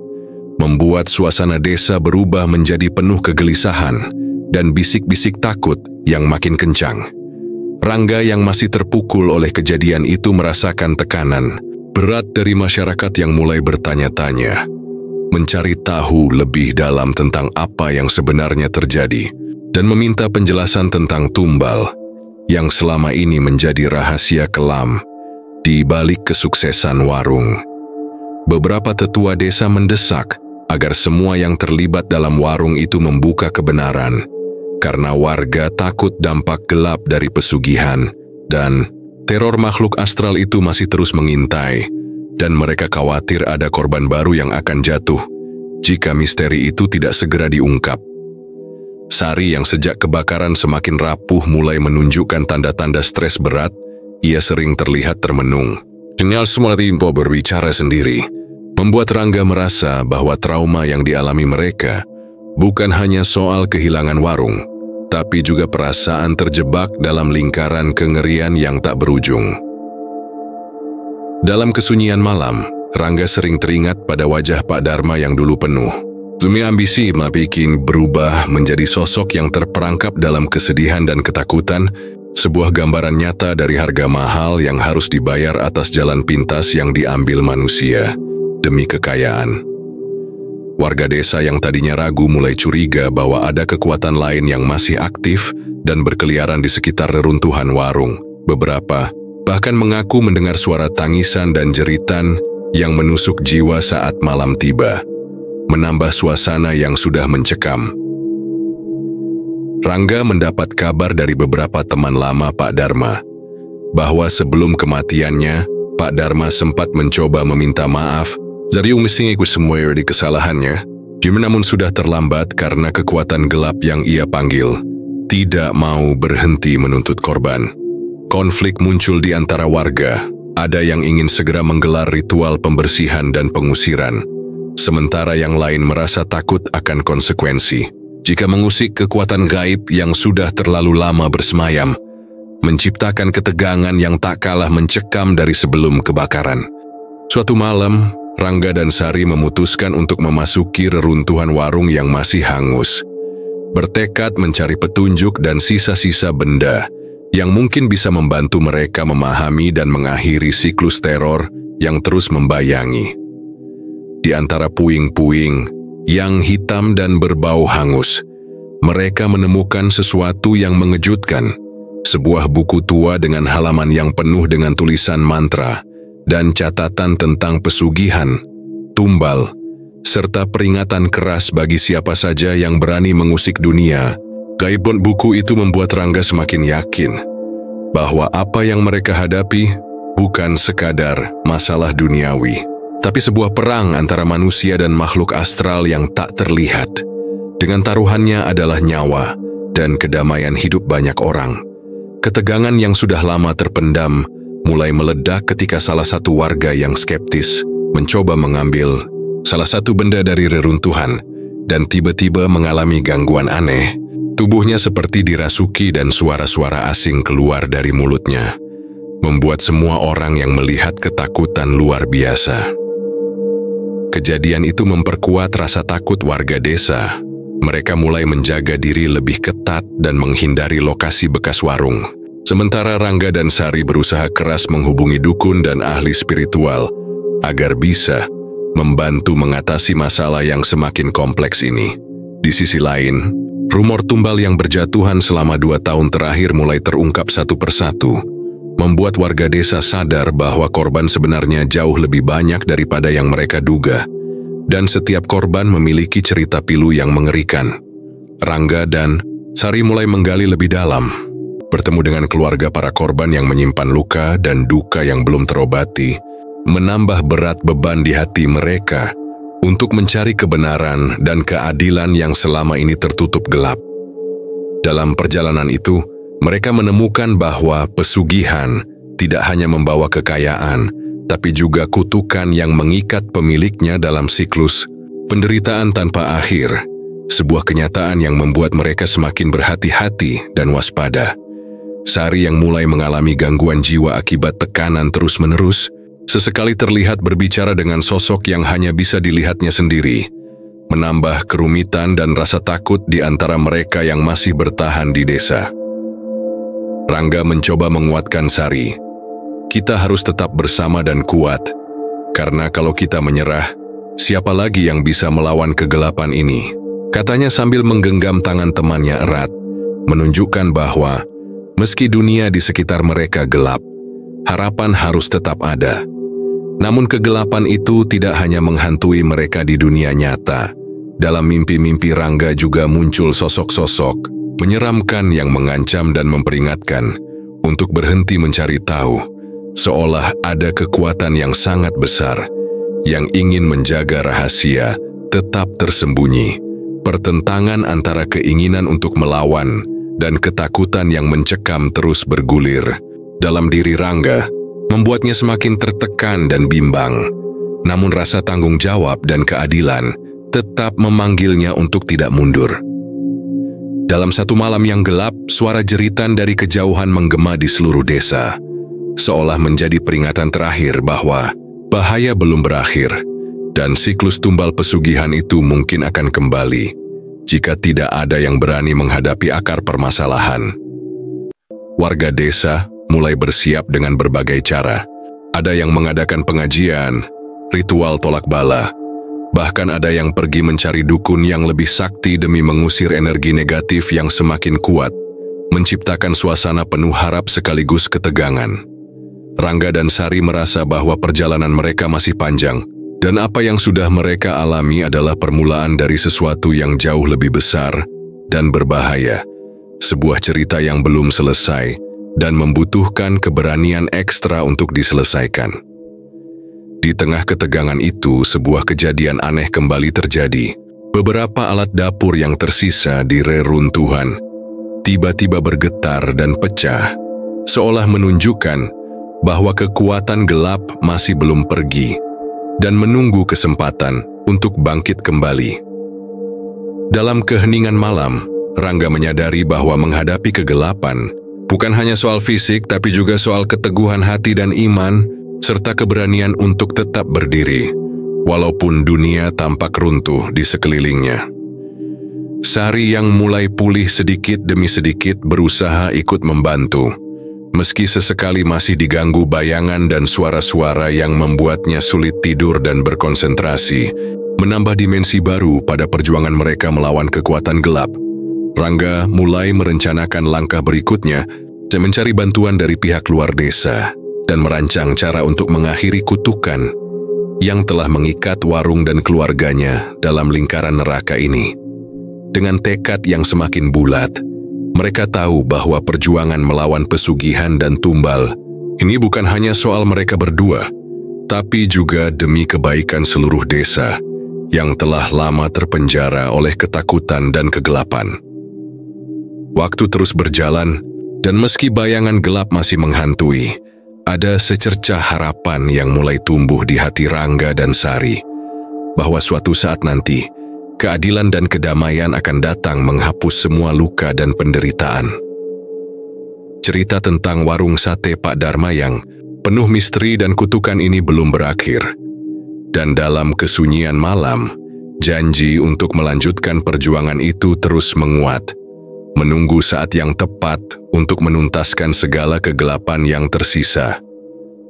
membuat suasana desa berubah menjadi penuh kegelisahan dan bisik-bisik takut yang makin kencang. Rangga yang masih terpukul oleh kejadian itu merasakan tekanan berat dari masyarakat yang mulai bertanya-tanya, mencari tahu lebih dalam tentang apa yang sebenarnya terjadi, dan meminta penjelasan tentang tumbal yang selama ini menjadi rahasia kelam di balik kesuksesan warung. Beberapa tetua desa mendesak agar semua yang terlibat dalam warung itu membuka kebenaran, karena warga takut dampak gelap dari pesugihan dan teror makhluk astral itu masih terus mengintai, dan mereka khawatir ada korban baru yang akan jatuh jika misteri itu tidak segera diungkap. Sari yang sejak kebakaran semakin rapuh mulai menunjukkan tanda-tanda stres berat. Ia sering terlihat termenung. Sinyal semua tempo berbicara sendiri, membuat Rangga merasa bahwa trauma yang dialami mereka bukan hanya soal kehilangan warung, tapi juga perasaan terjebak dalam lingkaran kengerian yang tak berujung. Dalam kesunyian malam, Rangga sering teringat pada wajah Pak Dharma yang dulu penuh demi ambisi bikin berubah menjadi sosok yang terperangkap dalam kesedihan dan ketakutan, sebuah gambaran nyata dari harga mahal yang harus dibayar atas jalan pintas yang diambil manusia demi kekayaan. Warga desa yang tadinya ragu mulai curiga bahwa ada kekuatan lain yang masih aktif dan berkeliaran di sekitar reruntuhan warung. Beberapa bahkan mengaku mendengar suara tangisan dan jeritan yang menusuk jiwa saat malam tiba, menambah suasana yang sudah mencekam. Rangga mendapat kabar dari beberapa teman lama Pak Dharma bahwa sebelum kematiannya, Pak Dharma sempat mencoba meminta maaf dari mengaku semua di kesalahannya, namun sudah terlambat karena kekuatan gelap yang ia panggil tidak mau berhenti menuntut korban. Konflik muncul di antara warga, ada yang ingin segera menggelar ritual pembersihan dan pengusiran, sementara yang lain merasa takut akan konsekuensi jika mengusik kekuatan gaib yang sudah terlalu lama bersemayam, menciptakan ketegangan yang tak kalah mencekam dari sebelum kebakaran. Suatu malam, Rangga dan Sari memutuskan untuk memasuki reruntuhan warung yang masih hangus, bertekad mencari petunjuk dan sisa-sisa benda yang mungkin bisa membantu mereka memahami dan mengakhiri siklus teror yang terus membayangi. Di antara puing-puing yang hitam dan berbau hangus, mereka menemukan sesuatu yang mengejutkan, sebuah buku tua dengan halaman yang penuh dengan tulisan mantra dan catatan tentang pesugihan, tumbal, serta peringatan keras bagi siapa saja yang berani mengusik dunia Gaibon buku itu membuat Rangga semakin yakin bahwa apa yang mereka hadapi bukan sekadar masalah duniawi, tapi sebuah perang antara manusia dan makhluk astral yang tak terlihat. Dengan taruhannya adalah nyawa dan kedamaian hidup banyak orang. Ketegangan yang sudah lama terpendam mulai meledak ketika salah satu warga yang skeptis mencoba mengambil salah satu benda dari reruntuhan dan tiba-tiba mengalami gangguan aneh. Tubuhnya seperti dirasuki dan suara-suara asing keluar dari mulutnya, membuat semua orang yang melihat ketakutan luar biasa. Kejadian itu memperkuat rasa takut warga desa. Mereka mulai menjaga diri lebih ketat dan menghindari lokasi bekas warung. Sementara Rangga dan Sari berusaha keras menghubungi dukun dan ahli spiritual agar bisa membantu mengatasi masalah yang semakin kompleks ini. Di sisi lain, rumor tumbal yang berjatuhan selama 2 tahun terakhir mulai terungkap satu persatu, membuat warga desa sadar bahwa korban sebenarnya jauh lebih banyak daripada yang mereka duga, dan setiap korban memiliki cerita pilu yang mengerikan. Rangga dan Sari mulai menggali lebih dalam, bertemu dengan keluarga para korban yang menyimpan luka dan duka yang belum terobati, menambah berat beban di hati mereka untuk mencari kebenaran dan keadilan yang selama ini tertutup gelap. Dalam perjalanan itu, mereka menemukan bahwa pesugihan tidak hanya membawa kekayaan, tapi juga kutukan yang mengikat pemiliknya dalam siklus penderitaan tanpa akhir, sebuah kenyataan yang membuat mereka semakin berhati-hati dan waspada. Sari yang mulai mengalami gangguan jiwa akibat tekanan terus-menerus, sesekali terlihat berbicara dengan sosok yang hanya bisa dilihatnya sendiri, menambah kerumitan dan rasa takut di antara mereka yang masih bertahan di desa. Rangga mencoba menguatkan Sari. Kita harus tetap bersama dan kuat, karena kalau kita menyerah, siapa lagi yang bisa melawan kegelapan ini? Katanya sambil menggenggam tangan temannya erat, menunjukkan bahwa meski dunia di sekitar mereka gelap, harapan harus tetap ada. Namun kegelapan itu tidak hanya menghantui mereka di dunia nyata. Dalam mimpi-mimpi Rangga juga muncul sosok-sosok menyeramkan yang mengancam dan memperingatkan untuk berhenti mencari tahu, seolah ada kekuatan yang sangat besar yang ingin menjaga rahasia tetap tersembunyi. Pertentangan antara keinginan untuk melawan dan ketakutan yang mencekam terus bergulir dalam diri Rangga, membuatnya semakin tertekan dan bimbang. Namun rasa tanggung jawab dan keadilan tetap memanggilnya untuk tidak mundur. Dalam satu malam yang gelap, suara jeritan dari kejauhan menggema di seluruh desa, seolah menjadi peringatan terakhir bahwa bahaya belum berakhir, dan siklus tumbal pesugihan itu mungkin akan kembali jika tidak ada yang berani menghadapi akar permasalahan. Warga desa mulai bersiap dengan berbagai cara. Ada yang mengadakan pengajian, ritual tolak bala, bahkan ada yang pergi mencari dukun yang lebih sakti demi mengusir energi negatif yang semakin kuat, menciptakan suasana penuh harap sekaligus ketegangan. Rangga dan Sari merasa bahwa perjalanan mereka masih panjang, dan apa yang sudah mereka alami adalah permulaan dari sesuatu yang jauh lebih besar dan berbahaya, sebuah cerita yang belum selesai dan membutuhkan keberanian ekstra untuk diselesaikan. Di tengah ketegangan itu, sebuah kejadian aneh kembali terjadi. Beberapa alat dapur yang tersisa di reruntuhan tiba-tiba bergetar dan pecah, seolah menunjukkan bahwa kekuatan gelap masih belum pergi dan menunggu kesempatan untuk bangkit kembali. Dalam keheningan malam, Rangga menyadari bahwa menghadapi kegelapan bukan hanya soal fisik, tapi juga soal keteguhan hati dan iman, serta keberanian untuk tetap berdiri, walaupun dunia tampak runtuh di sekelilingnya. Sari yang mulai pulih sedikit demi sedikit berusaha ikut membantu, meski sesekali masih diganggu bayangan dan suara-suara yang membuatnya sulit tidur dan berkonsentrasi, menambah dimensi baru pada perjuangan mereka melawan kekuatan gelap. Rangga mulai merencanakan langkah berikutnya, mencari bantuan dari pihak luar desa, dan merancang cara untuk mengakhiri kutukan yang telah mengikat warung dan keluarganya dalam lingkaran neraka ini. Dengan tekad yang semakin bulat, mereka tahu bahwa perjuangan melawan pesugihan dan tumbal ini bukan hanya soal mereka berdua, tapi juga demi kebaikan seluruh desa yang telah lama terpenjara oleh ketakutan dan kegelapan. Waktu terus berjalan, dan meski bayangan gelap masih menghantui, ada secercah harapan yang mulai tumbuh di hati Rangga dan Sari, bahwa suatu saat nanti, keadilan dan kedamaian akan datang menghapus semua luka dan penderitaan. Cerita tentang warung sate Pak Dharma yang penuh misteri dan kutukan ini belum berakhir. Dan dalam kesunyian malam, janji untuk melanjutkan perjuangan itu terus menguat, menunggu saat yang tepat untuk menuntaskan segala kegelapan yang tersisa.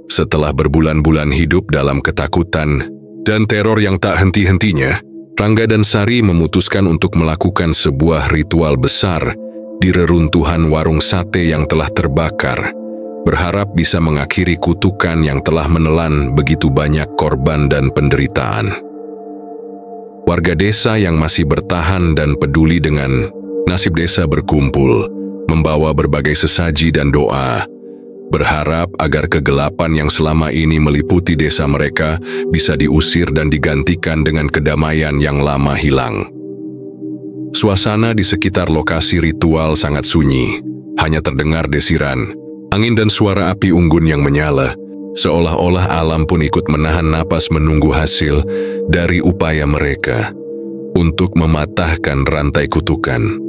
Setelah berbulan-bulan hidup dalam ketakutan dan teror yang tak henti-hentinya, Rangga dan Sari memutuskan untuk melakukan sebuah ritual besar di reruntuhan warung sate yang telah terbakar, berharap bisa mengakhiri kutukan yang telah menelan begitu banyak korban dan penderitaan. Warga desa yang masih bertahan dan peduli dengan nasib desa berkumpul, membawa berbagai sesaji dan doa, berharap agar kegelapan yang selama ini meliputi desa mereka bisa diusir dan digantikan dengan kedamaian yang lama hilang. Suasana di sekitar lokasi ritual sangat sunyi, hanya terdengar desiran, angin dan suara api unggun yang menyala, seolah-olah alam pun ikut menahan napas menunggu hasil dari upaya mereka untuk mematahkan rantai kutukan.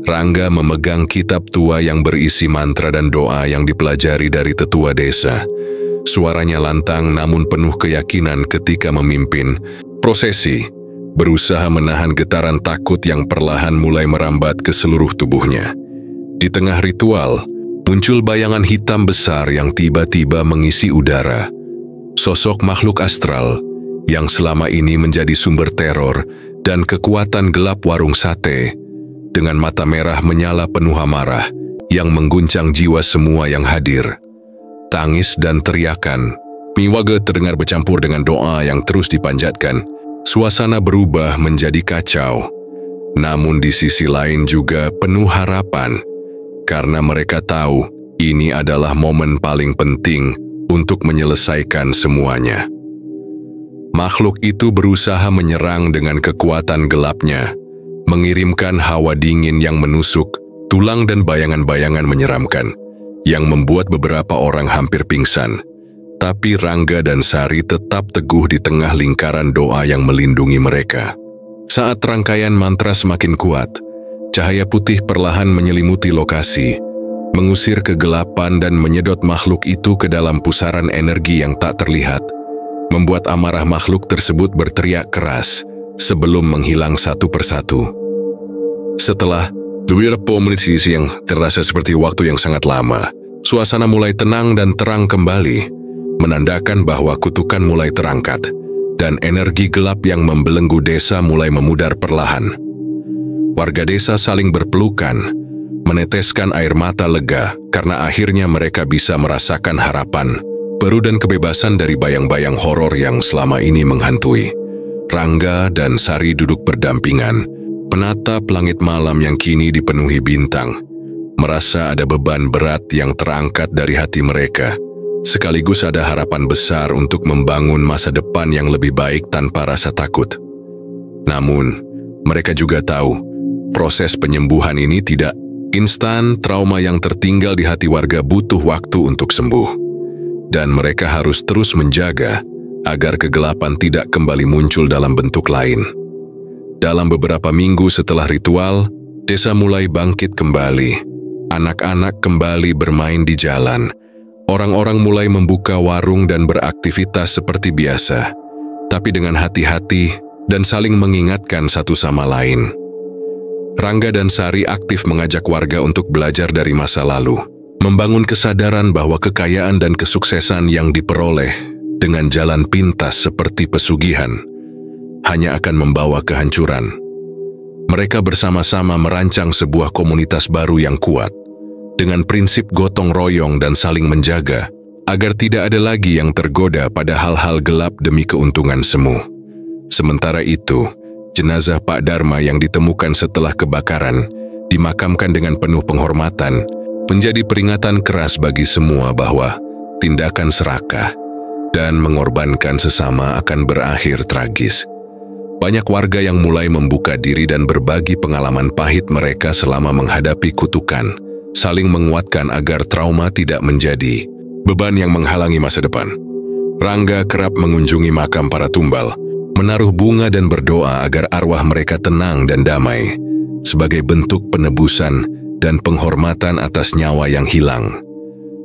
Rangga memegang kitab tua yang berisi mantra dan doa yang dipelajari dari tetua desa. Suaranya lantang namun penuh keyakinan ketika memimpin prosesi, berusaha menahan getaran takut yang perlahan mulai merambat ke seluruh tubuhnya. Di tengah ritual, muncul bayangan hitam besar yang tiba-tiba mengisi udara. Sosok makhluk astral yang selama ini menjadi sumber teror dan kekuatan gelap warung sate, dengan mata merah menyala penuh amarah yang mengguncang jiwa semua yang hadir. Tangis dan teriakan miwaga terdengar bercampur dengan doa yang terus dipanjatkan. Suasana berubah menjadi kacau, namun di sisi lain juga penuh harapan, karena mereka tahu ini adalah momen paling penting untuk menyelesaikan semuanya. Makhluk itu berusaha menyerang dengan kekuatan gelapnya, mengirimkan hawa dingin yang menusuk, tulang dan bayangan-bayangan menyeramkan, yang membuat beberapa orang hampir pingsan. Tapi Rangga dan Sari tetap teguh di tengah lingkaran doa yang melindungi mereka. Saat rangkaian mantra semakin kuat, cahaya putih perlahan menyelimuti lokasi, mengusir kegelapan dan menyedot makhluk itu ke dalam pusaran energi yang tak terlihat, membuat amarah makhluk tersebut berteriak keras sebelum menghilang satu persatu. Setelah beberapa menit yang terasa seperti waktu yang sangat lama, suasana mulai tenang dan terang kembali, menandakan bahwa kutukan mulai terangkat, dan energi gelap yang membelenggu desa mulai memudar perlahan. Warga desa saling berpelukan, meneteskan air mata lega karena akhirnya mereka bisa merasakan harapan, baru dan kebebasan dari bayang-bayang horor yang selama ini menghantui. Rangga dan Sari duduk berdampingan, menatap langit malam yang kini dipenuhi bintang, merasa ada beban berat yang terangkat dari hati mereka. Sekaligus ada harapan besar untuk membangun masa depan yang lebih baik tanpa rasa takut. Namun, mereka juga tahu, proses penyembuhan ini tidak instan. Trauma yang tertinggal di hati warga butuh waktu untuk sembuh. Dan mereka harus terus menjaga agar kegelapan tidak kembali muncul dalam bentuk lain. Dalam beberapa minggu setelah ritual, desa mulai bangkit kembali. Anak-anak kembali bermain di jalan. Orang-orang mulai membuka warung dan beraktivitas seperti biasa, tapi dengan hati-hati dan saling mengingatkan satu sama lain. Rangga dan Sari aktif mengajak warga untuk belajar dari masa lalu, membangun kesadaran bahwa kekayaan dan kesuksesan yang diperoleh dengan jalan pintas seperti pesugihan hanya akan membawa kehancuran. Mereka bersama-sama merancang sebuah komunitas baru yang kuat, dengan prinsip gotong royong dan saling menjaga, agar tidak ada lagi yang tergoda pada hal-hal gelap demi keuntungan semu. Sementara itu, jenazah Pak Dharma yang ditemukan setelah kebakaran dimakamkan dengan penuh penghormatan menjadi peringatan keras bagi semua bahwa tindakan serakah dan mengorbankan sesama akan berakhir tragis. Banyak warga yang mulai membuka diri dan berbagi pengalaman pahit mereka selama menghadapi kutukan, saling menguatkan agar trauma tidak menjadi beban yang menghalangi masa depan. Rangga kerap mengunjungi makam para tumbal, menaruh bunga dan berdoa agar arwah mereka tenang dan damai, sebagai bentuk penebusan dan penghormatan atas nyawa yang hilang.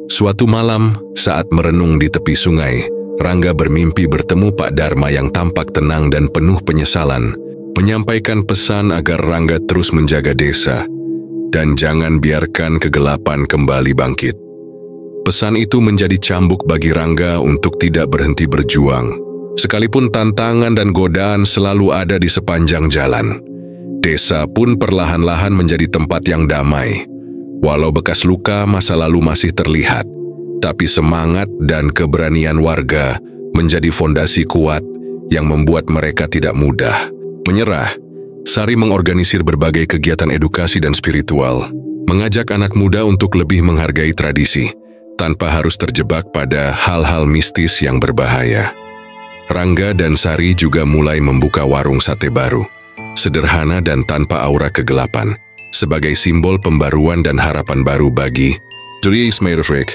Suatu malam, saat merenung di tepi sungai, Rangga bermimpi bertemu Pak Dharma yang tampak tenang dan penuh penyesalan, menyampaikan pesan agar Rangga terus menjaga desa, dan jangan biarkan kegelapan kembali bangkit. Pesan itu menjadi cambuk bagi Rangga untuk tidak berhenti berjuang, sekalipun tantangan dan godaan selalu ada di sepanjang jalan. Desa pun perlahan-lahan menjadi tempat yang damai. Walau bekas luka masa lalu masih terlihat, tapi semangat dan keberanian warga menjadi fondasi kuat yang membuat mereka tidak mudah menyerah. Sari mengorganisir berbagai kegiatan edukasi dan spiritual, mengajak anak muda untuk lebih menghargai tradisi, tanpa harus terjebak pada hal-hal mistis yang berbahaya. Rangga dan Sari juga mulai membuka warung sate baru, sederhana dan tanpa aura kegelapan, sebagai simbol pembaruan dan harapan baru bagi Ismailfrik.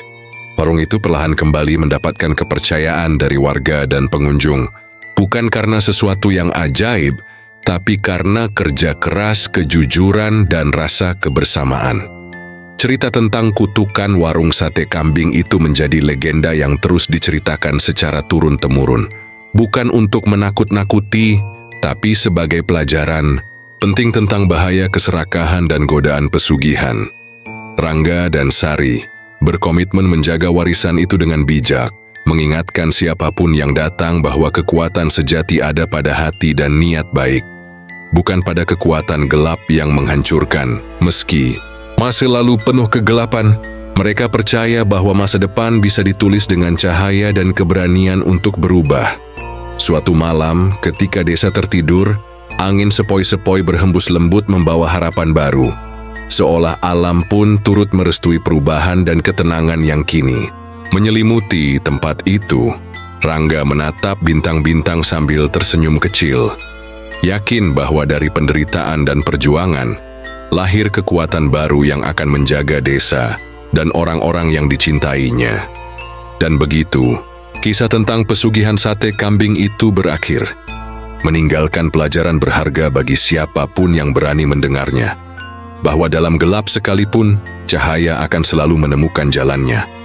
Warung itu perlahan kembali mendapatkan kepercayaan dari warga dan pengunjung, bukan karena sesuatu yang ajaib, tapi karena kerja keras, kejujuran, dan rasa kebersamaan. Cerita tentang kutukan warung sate kambing itu menjadi legenda yang terus diceritakan secara turun-temurun, bukan untuk menakut-nakuti, tapi sebagai pelajaran penting tentang bahaya keserakahan dan godaan pesugihan. Rangga dan Sari berkomitmen menjaga warisan itu dengan bijak, mengingatkan siapapun yang datang bahwa kekuatan sejati ada pada hati dan niat baik, bukan pada kekuatan gelap yang menghancurkan. Meski masa lalu penuh kegelapan, mereka percaya bahwa masa depan bisa ditulis dengan cahaya dan keberanian untuk berubah. Suatu malam, ketika desa tertidur, angin sepoi-sepoi berhembus lembut membawa harapan baru. Seolah alam pun turut merestui perubahan dan ketenangan yang kini menyelimuti tempat itu. Rangga menatap bintang-bintang sambil tersenyum kecil, yakin bahwa dari penderitaan dan perjuangan, lahir kekuatan baru yang akan menjaga desa dan orang-orang yang dicintainya. Dan begitu, kisah tentang pesugihan sate kambing itu berakhir, meninggalkan pelajaran berharga bagi siapapun yang berani mendengarnya, bahwa dalam gelap sekalipun, cahaya akan selalu menemukan jalannya.